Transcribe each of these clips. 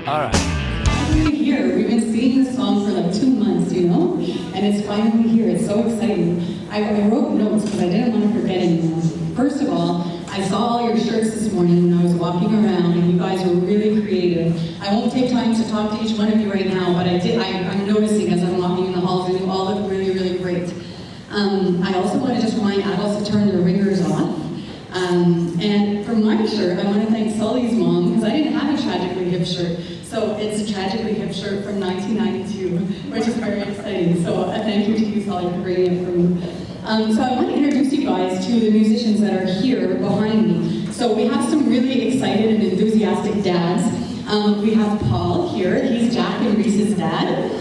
All right. Finally here. We've been singing this song for like 2 months, you know? And it's finally here. It's so exciting. I wrote notes because I didn't want to forget anyone. First of all, I saw all your shirts this morning when I was walking around, and you guys were really creative. I won't take time to talk to each one of you right now, but I'm noticing as I'm walking in the halls, and you all look really, really great. I also want to just remind adults to turn their ringers off. And for my shirt, I want to thank Sully's mom, because I didn't have a Tragically Hip shirt. So it's a Tragically Hip shirt from 1992, which is very exciting. So thank you to you, Sully, for bringing it for me. So I want to introduce you guys to the musicians that are here behind me. So we have some really excited and enthusiastic dads. We have Paul here. He's Jack and Reese's dad.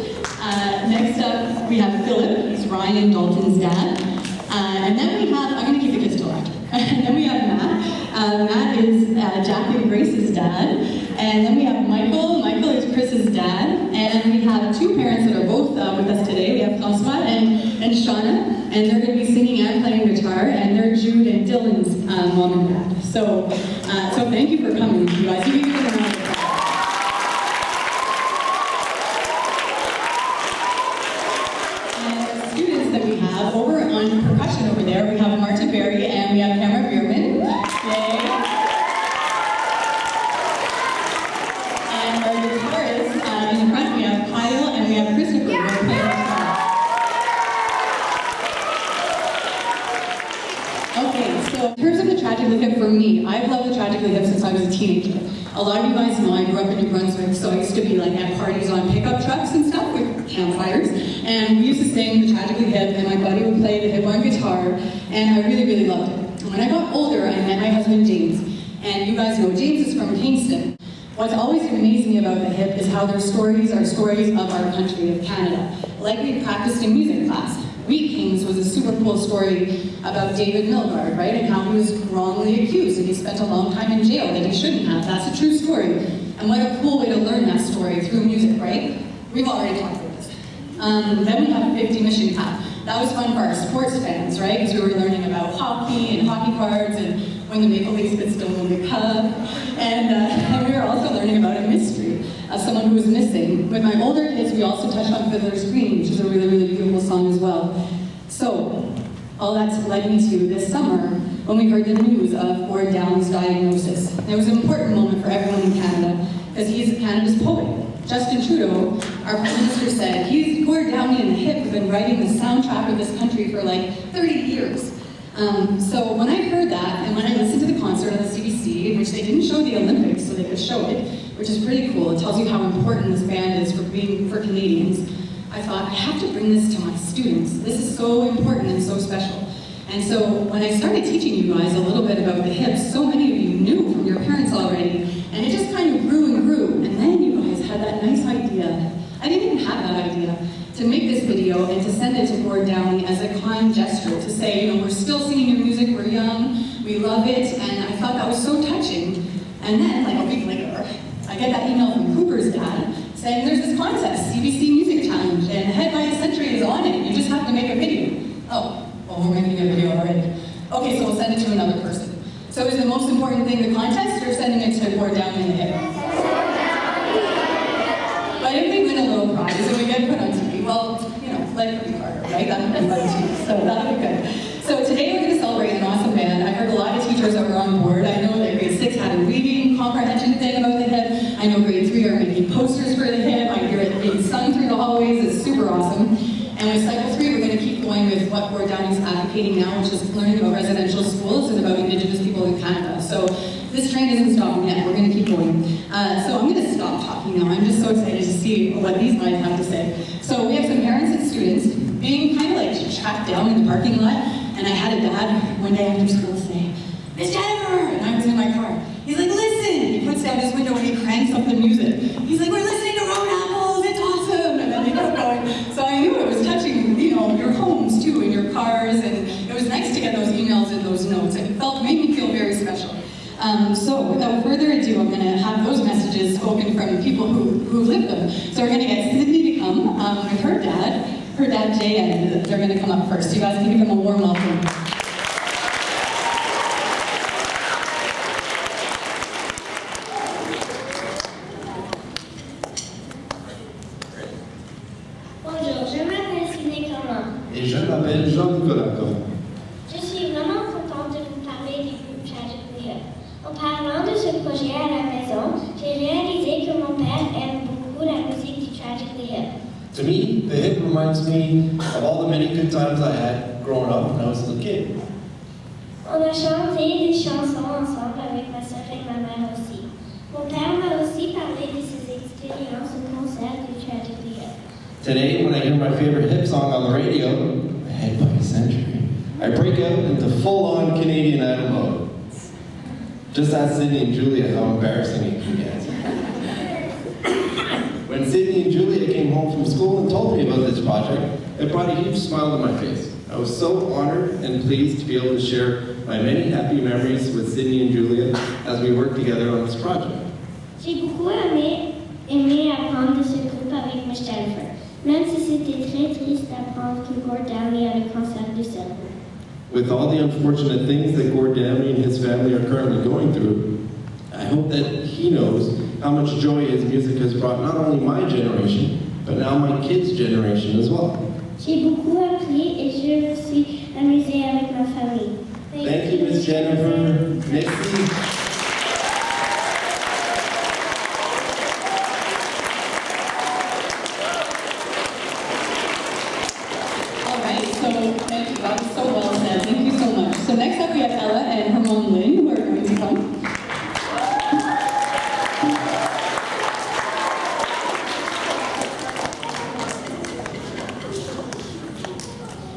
Next up, we have Philip. He's Ryan and Dalton's dad. And then we have, I'm going to keep the kids till after. And then we have Matt. Matt is Jack and Grace's dad. And then we have Michael. Michael is Chris's dad. And we have two parents that are both with us today. We have François and Shauna. And they're going to be singing and playing guitar. And they're Jude and Dylan's mom and dad. So thank you for coming, you guys. You can give them a round of applause. And the students that we have over on percussion over there, we have Marta Berry and we have Cameron Bierman. Yay. And our guitarists in the front, we have Kyle and we have Christopher. Yeah. Okay, so in terms of the Tragically Hip for me, I've loved the Tragically Hip since I was a teenager. A lot of you guys know I grew up in New Brunswick, so I used to be like at parties on pickup trucks and stuff with campfires. And we used to sing the Tragically Hip, and my buddy would play the hip on guitar, and I really, really loved it. And when I got older, I met my husband James. And you guys know James is from Kingston. What's always amazing about the hip is how their stories are stories of our country, of Canada. Like we practiced in music class. Wheat Kings was a super cool story about David Milgaard, right? And how he was wrongly accused and he spent a long time in jail that he shouldn't have. That's a true story. And what a cool way to learn that story through music, right? We've already talked about this. Then we have 50 Mission Cap. That was fun for our sports fans, right? Because we were learning about hockey and hockey cards and when the Maple Leafs could still win the cup. And we were also learning about a mystery of someone who was missing. With my older kids, we also touched on Fiddler's Green, which is a really, really beautiful song as well. So, all that's led me to this summer when we heard the news of Gord Downie's diagnosis. And it was an important moment for everyone in Canada because he's Canada's poet. Justin Trudeau, our Prime Minister, said Gord Downie and the Hip have been writing the soundtrack of this country for like 30 years. So when I heard that, and when I listened to the concert on the CBC, in which they didn't show the Olympics so they could show it, which is pretty cool, it tells you how important this band is for Canadians, I thought, I have to bring this to my students. This is so important and so special. And so when I started teaching you guys a little bit about the hips, so many of you knew from your parents already, and it just kind of grew and grew. And then you guys had that nice idea. I didn't even have that idea. To make this video and to send it to Gord Downie as a kind gesture to say, you know, we're still singing your music, we're young, we love it, and I thought that was so touching. And then, like a week later, I get that email from Cooper's dad saying there's this contest, CBC Music Challenge, and Head by a Century is on it, you just have to make a video. Oh, well, we're making a video already. Okay, so we'll send it to another person. So is the most important thing the contest or sending it to Gord Downie in the Hip? But if we win a little prize and we get put on TV, well, you know, like Cookie Carter, right? That would be fun too, so that'll be good. So today we're going to celebrate an awesome band. I heard a lot of teachers that were on board. I know that grade 6 had a reading comprehension thing about the hip. I know grade 3 are making posters for the hip. I hear it being sung through the hallways. It's super awesome. And with cycle 3, we're going to keep going with what Gord Downie's advocating now, which is learning about residential schools and about Indigenous people in Canada. So this train isn't stopping yet. We're going to keep going. So I'm going to stop talking now. I'm just so excited to see what these guys have to say. So we have some parents and students being kind of like tracked down in the parking lot. And I had a dad one day after school say, "Miss Jennifer!" And I was in my car. He's like, "Listen!" He puts down his window and he cranks up the music. He's like, "We're listening to Road Apples, it's awesome!" And then they kept going. So I knew it was touching, you know, your homes too, and your cars, and it was nice to get those emails and those notes. It made me feel very special. So without further ado, I'm going to have those messages spoken from people who live them. So we're going to get Sydney to come with her dad Jay, and they're going to come up first. You guys can give them a warm welcome. m'appelle Jean-Nicolas Cohen. Je suis vraiment contente de vous parler du groupe Tragically Hip. En parlant de ce projet à la maison, j'ai réalisé que mon père aime beaucoup la musique du Tragically Hip. To me, the hip reminds me of all the many good times I had growing up when I was a kid. On a chanté des chansons ensemble avec ma soeur et ma mère aussi. Mon père m'a aussi parlé de ses expériences au concert du Tragically Hip. Today, when I hear my favorite hip song on the radio, Ahead by a Century, I break out into full-on Canadian Idol mode. Just ask Sydney and Julia how embarrassing it can get. When Sydney and Julia came home from school and told me about this project, it brought a huge smile to my face. I was so honored and pleased to be able to share my many happy memories with Sydney and Julia as we work together on this project. J'ai beaucoup aimé apprendre de ce groupe avec Miss Jennifer, même si c'était très triste d'apprendre que Gord Downie a le cancer du cerveau. With all the unfortunate things that Gord Downie and his family are currently going through, I hope that he knows how much joy his music has brought not only my generation, but now my kids' generation as well. J'ai beaucoup appris et je me suis amusée avec ma famille. Thank you, Miss Jennifer. Merci. All right, so thank you. That was so well said. Thank you so much. So next up we have Ella and her mom Lynn, who are going to come.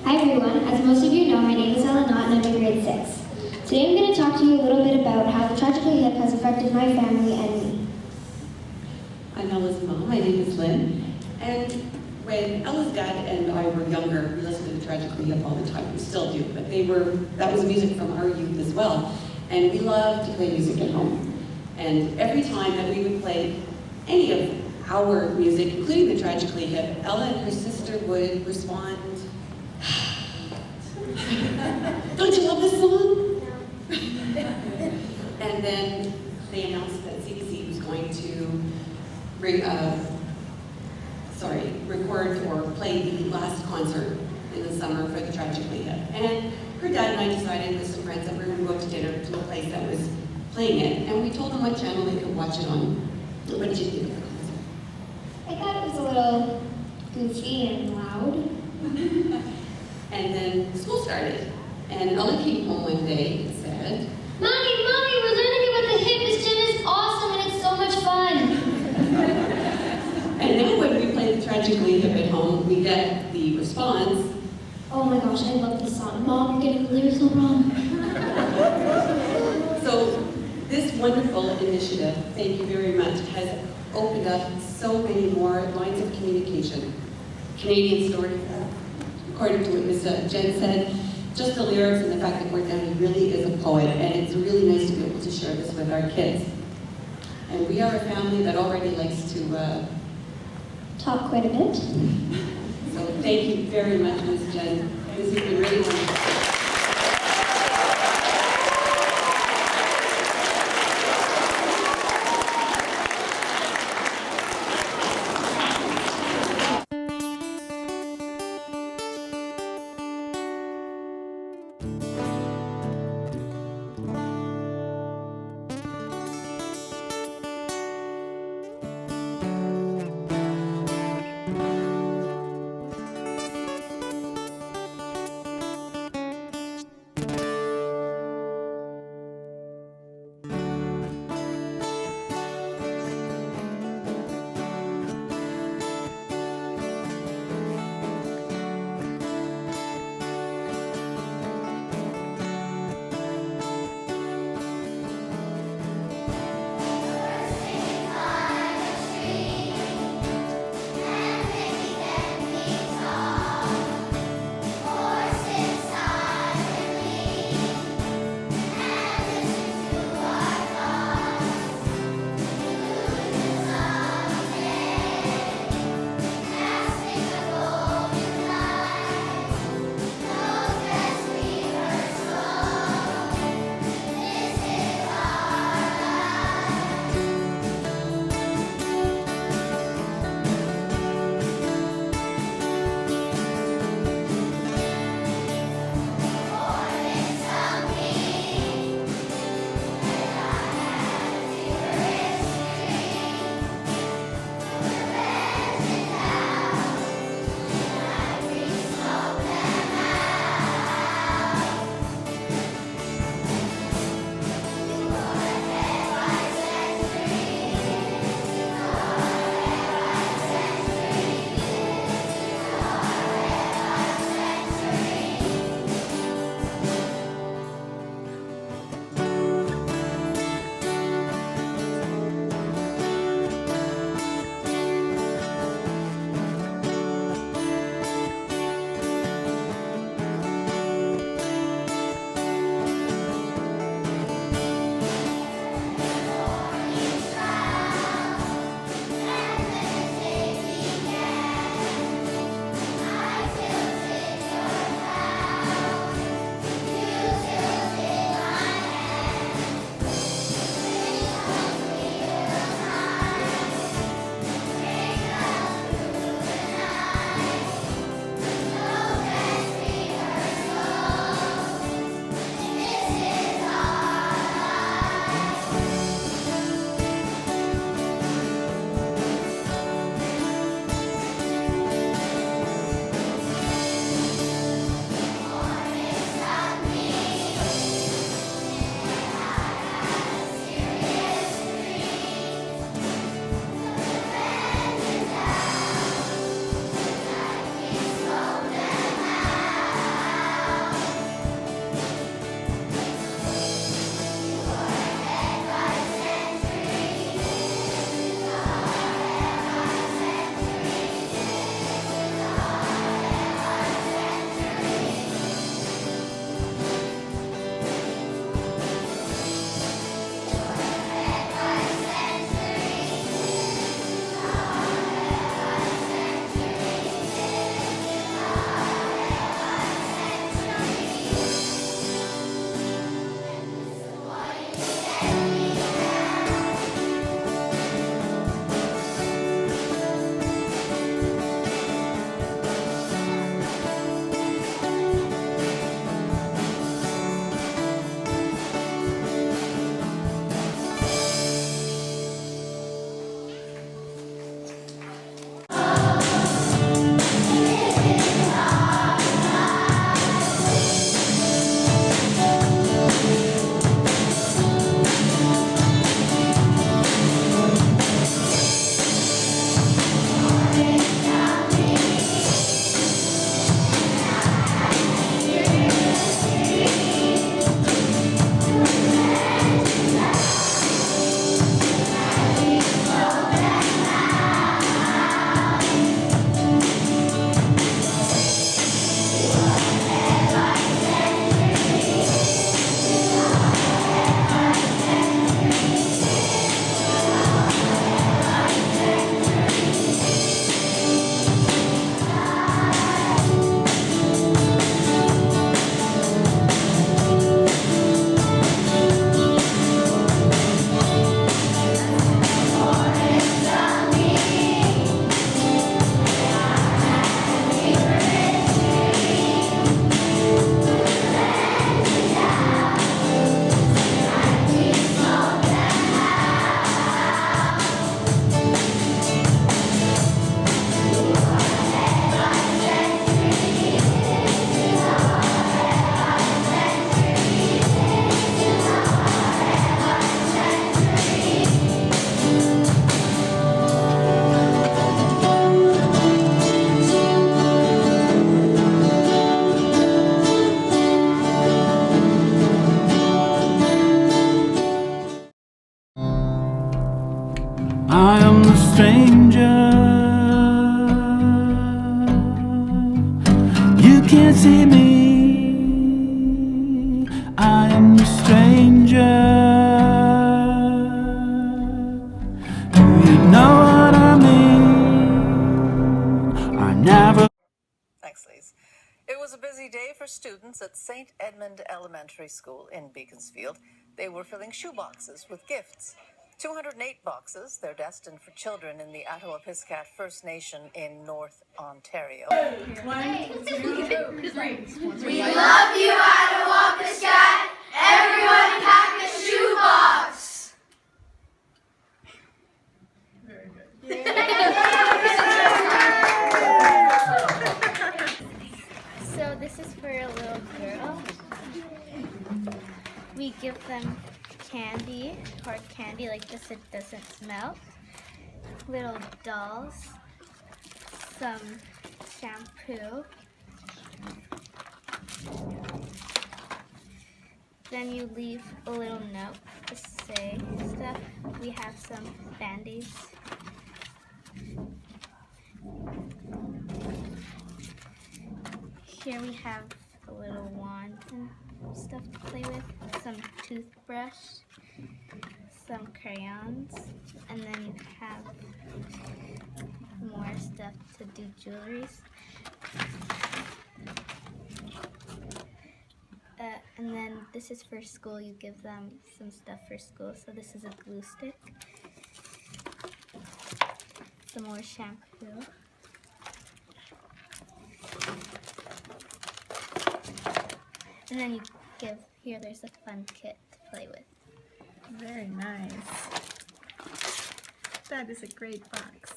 Hi everyone, as most of you know, my name is Ella and I'm in grade 6. Today I'm going to talk to you a little bit about how the Tragically Hip has affected my family and me. I'm Ella's mom. My name is Lynn. And when Ella's dad and I were younger, we listened to the Tragically Hip all the time. We still do, but that was music from our youth as well. And we loved to play music at home. And every time that we would play any of our music, including the Tragically Hip, Ella and her sister would respond, "Don't you love this song?" And then they announced that CBC was going to record or play the last concert in the summer for the Tragically Hip. And her dad and I decided with some friends that we were going to go out to dinner to a place that was playing it. And we told them what channel they could watch it on. What did you think of the concert? I thought it was a little goofy and loud. And then school started. And Ella came home one day and said, Mommy, we're learning about the hip. This gym is awesome and it's so much fun. and then when we play the Tragically Hip at home, we get the response, Oh my gosh, I love this song. Mom, you're getting the lyrics so wrong. So this wonderful initiative, thank you very much, has opened up so many more lines of communication. Canadian story, according to what Ms. Jen said, just the lyrics and the fact that Gord Downie really is a poet, and it's really nice to be able to share this with our kids. And we are a family that already likes to Talk quite a bit. So thank you very much, Ms. Jen. This has been really wonderful. stranger. You can't see me, I am the stranger. Do you know what I mean? I never. Thanks, Lise. It was a busy day for students at St. Edmund Elementary School in Beaconsfield. They were filling shoeboxes with gifts. 208 boxes. They're destined for children in the Attawapiskat First Nation in North Ontario. We love you, Attawapiskat. Everyone pack a shoebox. Very good. So this is for a little girl. We give them candy, hard candy like this, it doesn't smell. Little dolls, some shampoo. Then you leave a little note to say stuff. We have some band-aids. Here we have a little wand and stuff to play with, some toothbrush, some crayons, and then you have more stuff to do jewelries. And then this is for school. You give them some stuff for school. So this is a glue stick, some more shampoo. And then you give, here there's a fun kit to play with. Very nice. That is a great box.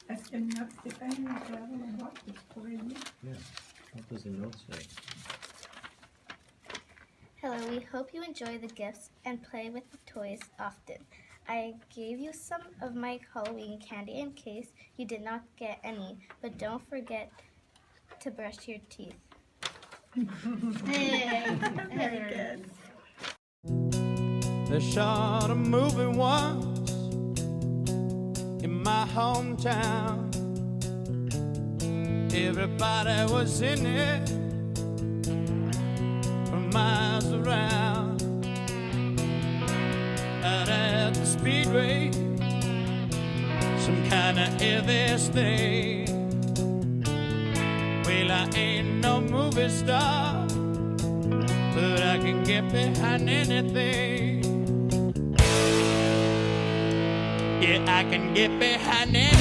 Est-ce que le note Stéphane à travers la boîte que tu pourrais lire? Yeah. What does the note say? Hello, we hope you enjoy the gifts and play with the toys often. I gave you some of my Halloween candy in case you did not get any, but don't forget to brush your teeth. Very good. They shot a movie once in my hometown. Everybody was in it from miles around. Out at the speedway, some kind of heavy thing. Well, I ain't no movie star, but I can get behind anything. Yeah, I can get behind anything.